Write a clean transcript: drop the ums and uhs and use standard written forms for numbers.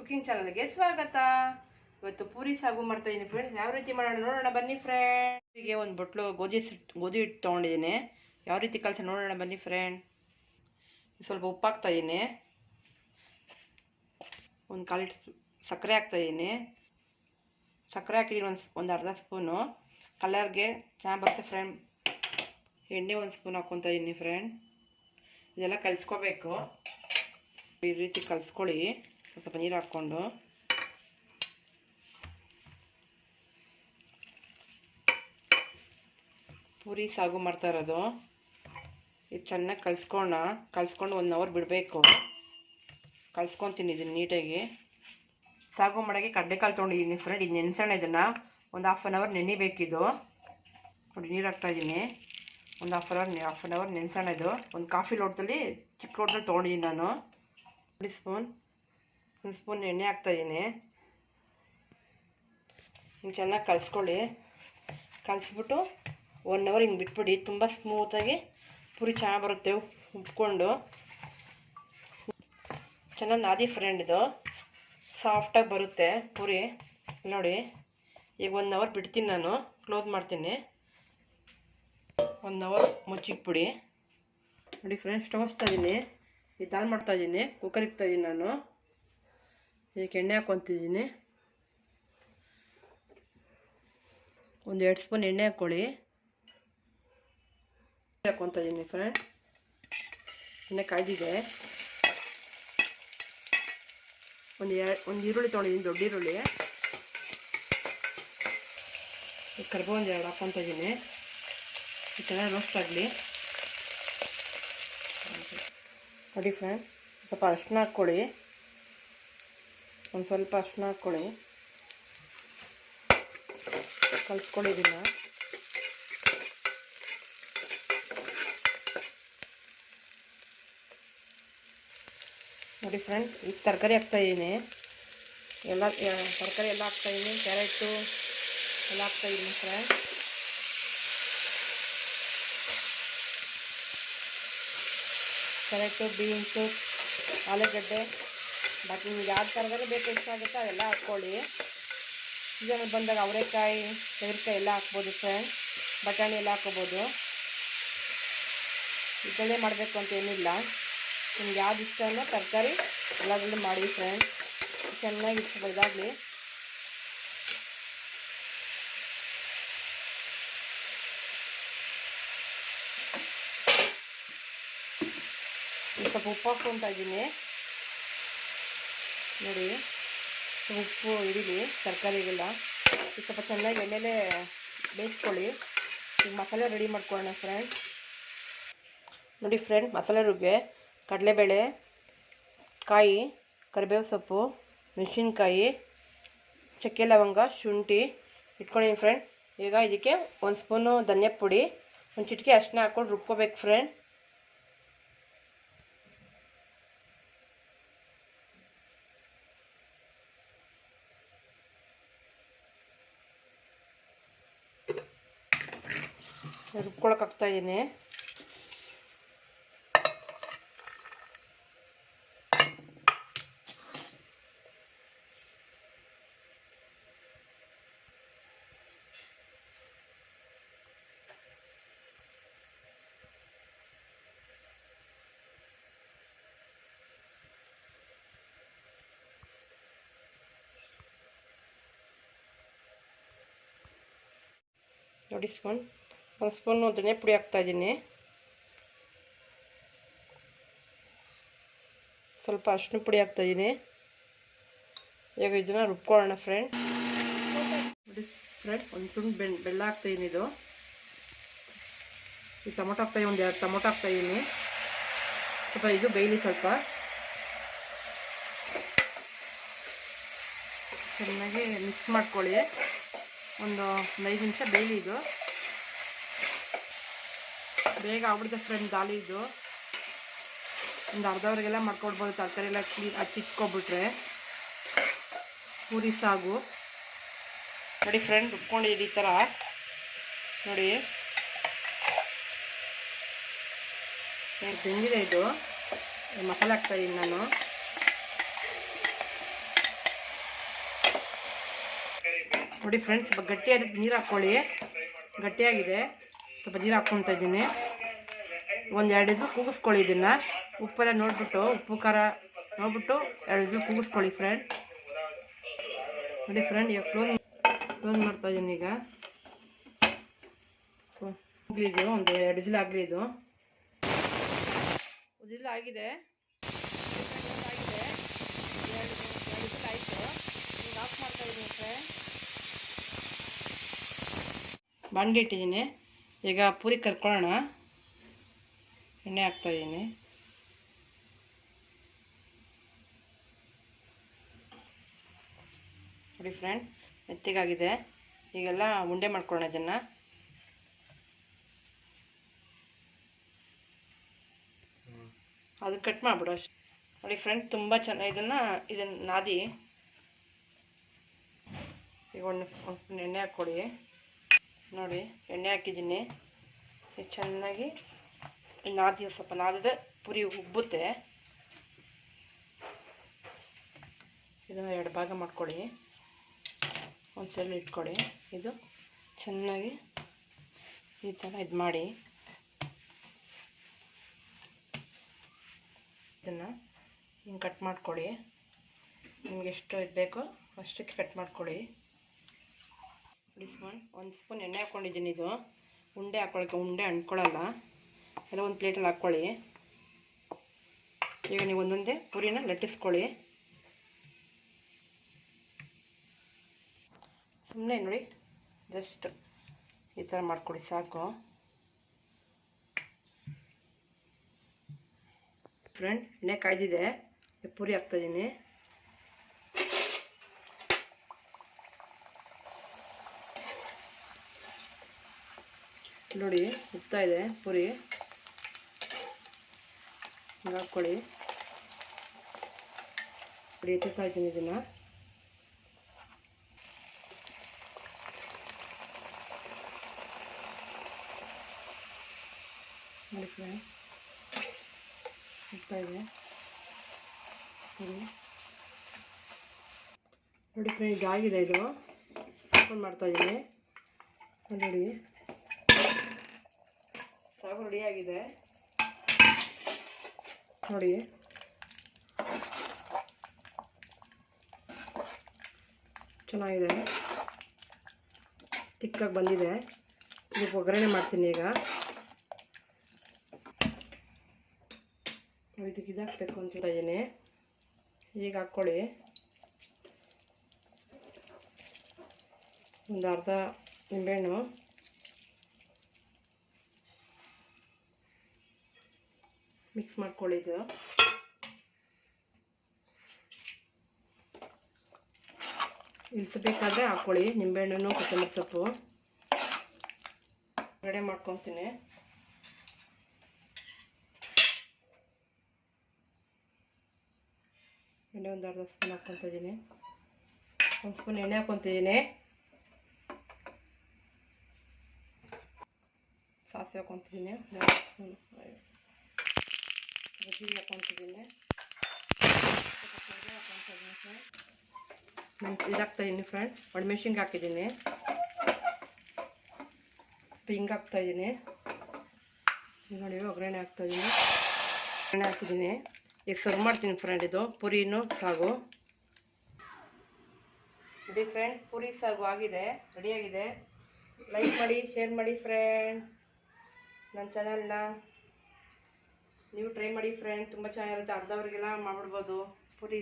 Cooking ಚಾನಲ್ಗೆ ಸ್ವಾಗತ. ಇವತ್ತು ಪೂರಿ ಸಾಗು ಮಾಡ್ತಾ ಇದ್ದೀನಿ ಫ್ರೆಂಡ್ಸ್. ಯಾವ ರೀತಿ ಮಾಡೋಣ ನೋಡೋಣ ಬನ್ನಿ ಫ್ರೆಂಡ್. ಹೀಗೆ ಒಂದು ಬೊಟ್ಲು ಗೋಧಿ ಹಿಟ್ಟು ತೊಗೊಂಡಿದ್ದೀನಿ. ಯಾವ ರೀತಿ ಕಲಸಿ ನೋಡೋಣ ಬನ್ನಿ ಫ್ರೆಂಡ್. ಸ್ವಲ್ಪ ಉಪ್ಪು ಹಾಕ್ತಾ ಇದ್ದೀನಿ, ಒಂದು 1/4 ಲೀಟರ್ ಸಕ್ಕರೆ ಹಾಕ್ತಾ ಇದ್ದೀನಿ. ಸಕ್ಕರೆ ಹಾಕಿದ್ದೀನಿ ಒಂದು ಅರ್ಧ ಸ್ಪೂನು. ಕಲರ್ಗೆ ಚೆನ್ನಾಗಿ ಬರುತ್ತೆ ಫ್ರೆಂಡ್. ಎಣ್ಣೆ 1 ಸ್ಪೂನ್ ಹಾಕ್ಕೊತಾ ಇದ್ದೀನಿ ಫ್ರೆಂಡ್. ಇದೆಲ್ಲ ಕಲಿಸ್ಕೋಬೇಕು. ಈ ರೀತಿ ಕಲಿಸ್ಕೊಳ್ಳಿ. ಸ್ವಲ್ಪ ನೀರು ಹಾಕ್ಕೊಂಡು ಪೂರಿ ಸಾಗು ಮಾಡ್ತಾ ಇರೋದು. ಇದು ಚೆನ್ನಾಗಿ ಕಲಿಸ್ಕೊಂಡು 1 ಅವರ್ ಬಿಡಬೇಕು. ಕಲಿಸ್ಕೊತೀನಿ ಇದನ್ನು ನೀಟಾಗಿ. ಸಾಗು ಮಾಡೋಕ್ಕೆ ಕಡಲೆಕಾಳು ತೊಗೊಂಡಿದ್ದೀನಿ ಫ್ರೆಂಡ್. ಇದು ನೆನೆಸೋಣ. ಇದನ್ನು ಒಂದು 1/2 ಅವರ್ ನೆನಿಬೇಕಿದು. ನೋಡಿ ನೀರು ಹಾಕ್ತಾಯಿದ್ದೀನಿ. ಒಂದು ಹಾಫ್ ಆನ್ ಅವರ್ ನೆನೆಸೋಣ. ಇದು ಒಂದು ಕಾಫಿ ಲೋಟದಲ್ಲಿ ಚಿಕ್ಕ ಲೋಟದಲ್ಲಿ ತೊಗೊಂಡಿದ್ದೀನಿ ನಾನು. 1 ಸ್ಪೂನ್ ಎಣ್ಣೆ ಹಾಕ್ತಾಯಿದ್ದೀನಿ. ಹಿಂಗೆ ಚೆನ್ನಾಗಿ ಕಲಿಸ್ಕೊಳ್ಳಿ. ಕಲಿಸ್ಬಿಟ್ಟು 1 ಅವರ್ ಹಿಂಗೆ ಬಿಟ್ಬಿಡಿ. ತುಂಬ ಸ್ಮೂತಾಗಿ ಪೂರಿ ಚೆನ್ನಾಗಿ ಬರುತ್ತೆ. ಉಪ್ಕೊಂಡು ಚೆನ್ನಾಗಿ ನಾದಿ ಫ್ರೆಂಡ್. ಇದು ಸಾಫ್ಟಾಗಿ ಬರುತ್ತೆ ಪೂರಿ. ನೋಡಿ ಈಗ 1 ಅವರ್ ಬಿಡ್ತೀನಿ ನಾನು. ಕ್ಲೋಸ್ ಮಾಡ್ತೀನಿ. 1 ಅವರ್ ಮುಚ್ಚಿಕ್ಬಿಡಿ. ನೋಡಿ ಫ್ರೆಂಡ್, ಸ್ಟವ್ ಹಚ್ತಾಯಿದ್ದೀನಿ. ಇದು ದಾಲ್ ಮಾಡ್ತಾಯಿದ್ದೀನಿ. ಕುಕ್ಕರ್ ಇಕ್ತಾಯಿದ್ದೀನಿ ನಾನು. ಇದಕ್ಕೆ ಎಣ್ಣೆ ಹಾಕ್ಕೊತಿದ್ದೀನಿ. ಒಂದು 2 ಸ್ಪೂನ್ ಎಣ್ಣೆ ಹಾಕ್ಕೊಳ್ಳಿ. ಹಾಕ್ಕೊತಾ ಇದ್ದೀನಿ ಫ್ರೆಂಡ್. ಎಣ್ಣೆ ಕಾಯ್ದಿದೆ. ಒಂದು ಈರುಳ್ಳಿ ತೊಗೊಂಡಿದ್ದೀನಿ, ದೊಡ್ಡ ಈರುಳ್ಳಿ. ಕರಿಬೇವು ಒಂದು 2 ಹಾಕ್ಕೊತಾ ಇದ್ದೀನಿ. ಚೆನ್ನಾಗಿ ರೋಸ್ಟ್ ಆಗಲಿ. ನೋಡಿ ಫ್ರೆಂಡ್, ಸ್ವಲ್ಪ ಅರಿಶಿನ ಹಾಕ್ಕೊಳ್ಳಿ. ಒಂದು ಸ್ವಲ್ಪ ಅರಿಶಿನ ಹಾಕ್ಕೊಳ್ಳಿ. ಕಲಿಸ್ಕೊಳ್ಳಿ ಇದನ್ನು. ನೋಡಿ ಫ್ರೆಂಡ್, ಈಗ ತರಕಾರಿ ಹಾಕ್ತಾಯಿದ್ದೀನಿ. ತರಕಾರಿ ಎಲ್ಲ ಹಾಕ್ತಾಯಿದ್ದೀನಿ. ಕ್ಯಾರೆಟು ಎಲ್ಲ ಹಾಕ್ತಾಯಿದ್ದೀನಿ ಫ್ರೆಂಡ್. ಕ್ಯಾರೆಟು, ಬೀನ್ಸು, ಆಲೂಗಡ್ಡೆ, ಬಾಕಿ ನಿಮ್ಗೆ ಯಾವ ತರಕಾರಿ ಬೇಕು ಎಷ್ಟಾಗುತ್ತೋ ಅದೆಲ್ಲ ಹಾಕ್ಕೊಳ್ಳಿ. ಸೀಸನ್ ಬಂದಾಗ ಅವರೆಕಾಯಿ, ತೆಂಗಿನಕಾಯಿ ಎಲ್ಲ ಹಾಕ್ಬೋದು ಫ್ರೆಂಡ್. ಬಟಾಣಿ ಎಲ್ಲ ಹಾಕ್ಕೋಬೋದು. ಇದರಲ್ಲೇ ಮಾಡಬೇಕು ಅಂತ ಏನಿಲ್ಲ. ನಿಮ್ಗೆ ಯಾವ್ದು ಇಷ್ಟನೋ ತರಕಾರಿ ಎಲ್ಲದರಲ್ಲೂ ಮಾಡಿ ಫ್ರೆಂಡ್. ಚೆನ್ನಾಗಿ ಇದಾಗಲಿ. ಸ್ವಲ್ಪ ಉಪ್ಪು ಹಾಕ್ಕೊತಾ ಇದ್ದೀನಿ. ನೋಡಿ ಉಪ್ಪು ಹಿಡೀಲಿ ತರಕಾರಿಗೆಲ್ಲ. ಸ್ವಲ್ಪ ಚೆನ್ನಾಗಿ ಎಣ್ಣೆಲೇ ಬೇಯಿಸ್ಕೊಳ್ಳಿ. ಈಗ ಮಸಾಲೆ ರೆಡಿ ಮಾಡ್ಕೊಳ್ಳೋಣ ಫ್ರೆಂಡ್. ನೋಡಿ ಫ್ರೆಂಡ್, ಮಸಾಲೆ ರುಬ್ಬಿಗೆ ಕಡಲೆಬೇಳೆ, ಕಾಯಿ, ಕರಿಬೇವು ಸೊಪ್ಪು, ಮೆಣಸಿನ್ಕಾಯಿ, ಚಕ್ಕೆ ಲವಂಗ, ಶುಂಠಿ ಇಟ್ಕೊಂಡಿದ್ದೀನಿ ಫ್ರೆಂಡ್. ಈಗ ಇದಕ್ಕೆ 1 ಸ್ಪೂನು ಧನಿಯಾ ಪುಡಿ, ಒಂದು ಚಿಟಿಕೆ ಅರಿಶಿನ ಹಾಕ್ಕೊಂಡು ರುಬ್ಕೋಬೇಕು ಫ್ರೆಂಡ್. ರುಬ್ಕೊಳಕ್ಕೆ ಹಾಕ್ತಾಯಿದ್ದೀನಿ. ನೋಡಿ 1 ಸ್ಪೂನು ಧನಿಯಾ ಪುಡಿ ಹಾಕ್ತಾಯಿದ್ದೀನಿ. ಸ್ವಲ್ಪ ಅರಿಶಿನ ಪುಡಿ ಹಾಕ್ತಾಯಿದ್ದೀನಿ. ಈಗ ಇದನ್ನು ರುಬ್ಕೊಳ್ಳೋಣ ಫ್ರೆಂಡ್. ನೋಡಿ ಫ್ರೆಂಡ್, 1 ತುಂಡು ಬೆಲ್ಲ ಹಾಕ್ತಾಯಿದ್ದೀನಿ. ಈ ಟೊಮೊಟೊ ಹಾಕ್ತಾಯಿದ್ದೀನಿ. ಒಂದು 2 ಟೊಮೊಟೊ ಹಾಕ್ತಾಯಿದ್ದೀನಿ. ಸ್ವಲ್ಪ ಇದು ಬೇಯಲಿ. ಸ್ವಲ್ಪ ಚೆನ್ನಾಗಿ ಮಿಕ್ಸ್ ಮಾಡ್ಕೊಳ್ಳಿ. ಒಂದು 5 ನಿಮಿಷ ಬೇಯಲಿ. ಇದು ಬೇಗ ಆಗ್ಬಿಡುತ್ತೆ ಫ್ರೆಂಡ್ ದಾಲ್. ಇದು ಒಂದು ಅರ್ಧ ಅವರ್ಗೆಲ್ಲ ಮಾಡ್ಕೊಡ್ಬೋದು. ತರಕಾರಿ ಎಲ್ಲ ಹಚ್ಚಿಟ್ಕೊಬಿಟ್ರೆ ಪೂರಿ ಸಾಗು. ನೋಡಿ ಫ್ರೆಂಡ್, ರುಬ್ಕೊಂಡಿದ್ದು ಈ ಥರ. ನೋಡಿ ಬೆಂದಿದೆ. ಇದು ಮಸಾಲೆ ಹಾಕ್ತಾಯಿದ್ದೀನಿ ನಾನು. ನೋಡಿ ಫ್ರೆಂಡ್ಸ್, ಸ್ವಲ್ಪ ಗಟ್ಟಿಯಾದ ನೀರು ಹಾಕ್ಕೊಳ್ಳಿ. ಗಟ್ಟಿಯಾಗಿದೆ, ಸ್ವಲ್ಪ ನೀರು ಹಾಕ್ಕೊತಾ ಇದ್ದೀನಿ. ಒಂದು 2 ವಿಸಿಲ್ ಕೂಗಿಸ್ಕೊಳ್ಳಿ. ಇದನ್ನು ಉಪ್ಪೆಲ್ಲ ನೋಡಿಬಿಟ್ಟು, ಉಪ್ಪು ಖಾರ ನೋಡ್ಬಿಟ್ಟು 2 ವಿಸಿಲ್ ಕೂಗಿಸ್ಕೊಳ್ಳಿ ಫ್ರೆಂಡ್. ನೋಡಿ ಫ್ರೆಂಡ್, ಈಗ ಕ್ಲೋಸ್ ಮಾಡ್ತಾ ಇದ್ದೀನಿ. ಈಗ ಇದು ಒಂದು 2 ವಿಸಿಲ್ ಆಗಲಿ. ಇದು ವಿಸಿಲ್ ಆಗಿದೆ, 2 ವಿಸಿಲ್ ಆಯಿತು. ಈಗ ಆಫ್ ಮಾಡ್ತಾ ಇದ್ದೀನಿ ಫ್ರೆಂಡ್. ಬಾಂಡ್ಲಿ ಇಟ್ಟಿದ್ದೀನಿ. ಈಗ ಪೂರಿ ಕರ್ಕೊಳ್ಳೋಣ. ಎಣ್ಣೆ ಹಾಕ್ತಾಯಿದ್ದೀನಿ. ನೋಡಿ ಫ್ರೆಂಡ್, ಮೆತ್ತಗಾಗಿದೆ. ಈಗೆಲ್ಲ ಉಂಡೆ ಮಾಡ್ಕೊಳ್ಳೋಣ. ಇದನ್ನು ಅದು ಕಟ್ ಮಾಡಿಬಿಡು ಅಷ್ಟೆ. ನೋಡಿ ಫ್ರೆಂಡ್, ತುಂಬ ಚೆನ್ನಾಗಿ ಇದನ್ನು ನಾದಿ. ಈಗ ಒಂದು ಸ್ಪೂನ್ ಎಣ್ಣೆ ಹಾಕ್ಕೊಡಿ. ನೋಡಿ, ಎಣ್ಣೆ ಹಾಕಿದ್ದೀನಿ. ಇದು ಚೆನ್ನಾಗಿ ನಾದಿ. ಸ್ವಲ್ಪ ನಾದಿದ್ರೆ ಪುರಿ ಉಬ್ಬುತ್ತೆ. ಇದನ್ನು 2 ಭಾಗ ಮಾಡ್ಕೊಳ್ಳಿ. ಒಂದು ಸೈಡ್ ಇಟ್ಕೊಳ್ಳಿ. ಇದು ಚೆನ್ನಾಗಿ ಈ ಥರ ಇದು ಮಾಡಿ, ಇದನ್ನು ಹಿಂಗೆ ಕಟ್ ಮಾಡ್ಕೊಳ್ಳಿ. ನಿಮ್ಗೆ ಎಷ್ಟು ಇದು ಬೇಕೋ ಅಷ್ಟಕ್ಕೆ ಕಟ್ ಮಾಡ್ಕೊಳ್ಳಿ. ಒಂದು ಸ್ಪೂನ್ ಎಣ್ಣೆ ಹಾಕ್ಕೊಂಡಿದ್ದೀನಿ. ಇದು ಉಂಡೆ ಹಾಕ್ಕೊಳ್ಳೋಕ್ಕೆ, ಉಂಡೆ ಅಂಟ್ಕೊಳ್ಳಲ್ಲ. ಎಲ್ಲ ಒಂದು ಪ್ಲೇಟಲ್ಲಿ ಹಾಕ್ಕೊಳ್ಳಿ. ಈಗ ನೀವು ಒಂದೊಂದೇ ಪೂರಿನ ಲಟ್ಟಿಸ್ಕೊಳ್ಳಿ. ಸುಮ್ಮನೆ ನೋಡಿ, ಜಸ್ಟ್ ಈ ಥರ ಮಾಡ್ಕೊಳ್ಳಿ, ಸಾಕು ಫ್ರೆಂಡ್. ಎಣ್ಣೆ ಕಾಯ್ದಿದೆ, ಪೂರಿ ಹಾಕ್ತಾಯಿದ್ದೀನಿ. ನೋಡಿ, ಉಬ್ತಾ ಇದೆ ಪೂರಿ. ಹಿಂಗೆ ಹಾಕ್ಕೊಳ್ಳಿ. ಎತ್ತುತ್ತಾ ಇದ್ದೀನಿ ಇದನ್ನು. ನೋಡಿ ಫ್ರೆಂಡ್, ಉಬ್ತಾ ಇದೆ ನೋಡಿ ಫ್ರೆಂಡ್. ಇದಾಗಿದೆ. ಇದು ಓಪನ್ ಮಾಡ್ತಾಯಿದ್ದೀನಿ. ನೋಡಿ, ಸಾಗು ರೆಡಿಯಾಗಿದೆ. ನೋಡಿ, ಚೆನ್ನಾಗಿದೆ, ತಿಕ್ಕಾಗಿ ಬಂದಿದೆ. ಇದಕ್ಕೆ ಒಗ್ಗರಣೆ ಮಾಡ್ತೀನಿ. ಈಗ ಇದಕ್ಕೆ ಇದು ಹಾಕಬೇಕು ಅಂತ ಇದ್ದೀನಿ. ಈಗ ಹಾಕ್ಕೊಳ್ಳಿ. ಒಂದು ಅರ್ಧ ನಿಂಬೆಹಣ್ಣು, ಮಿಕ್ಸ್ ಮಾಡ್ಕೊಳ್ಳಿ. ಇದು ಇಳಿಸಬೇಕಾದ್ರೆ ಹಾಕ್ಕೊಳ್ಳಿ. ನಿಂಬೆಹಣ್ಣು, ಕೊತ್ತಂಬರಿ ಸೊಪ್ಪು ರೆಡಿ ಮಾಡ್ಕೊತೀನಿ. ಎಣ್ಣೆ ಒಂದು ಅರ್ಧ ಸ್ಪೂನ್ ಹಾಕ್ಕೊತಿದ್ದೀನಿ. ಒಂದು ಸ್ಪೂನ್ ಎಣ್ಣೆ ಹಾಕ್ಕೊತಿದ್ದೀನಿ. ಸಾಸಿವೆ ಹಾಕ್ಕೊತಿದ್ದೀನಿ. 2 ಸ್ಪೂನ್ ಜೀರಿಗೆ ಹಾಕ್ಕೊತಿದ್ದೀನಿ. ಇದು ಹಾಕ್ತಾಯಿದ್ದೀನಿ ಫ್ರೆಂಡ್. ಒಣಮೆಣ್ಸಿನ್ಕಾಯಿ ಹಾಕಿದ್ದೀನಿ. ಹಿಂಗೆ ಹಾಕ್ತಾಯಿದ್ದೀನಿ. ನೋಡಿ, ಒಗ್ಗರಣೆ ಹಾಕ್ತಾಯಿದ್ದೀನಿ. ಒಗ್ಗರಣೆ ಹಾಕಿದ್ದೀನಿ. ಈಗ ಸರ್ವ್ ಮಾಡ್ತೀನಿ ಫ್ರೆಂಡ್. ಇದು ಪೂರಿನೂ ಸಾಗು. ನೋಡಿ ಫ್ರೆಂಡ್, ಪೂರಿ ಸಾಗು ಆಗಿದೆ, ರೆಡಿಯಾಗಿದೆ. ಲೈಕ್ ಮಾಡಿ, ಶೇರ್ ಮಾಡಿ ಫ್ರೆಂಡ್. ನನ್ನ ಚಾನಲ್ನ ನೀವು ಟ್ರೈ ಮಾಡಿ ಫ್ರೆಂಡ್. ತುಂಬ ಚೆನ್ನಾಗಿರುತ್ತೆ. ಅರ್ಧವ್ರಿಗೆಲ್ಲ ಮಾಡ್ಬಿಡ್ಬೋದು ಪೂರಿ.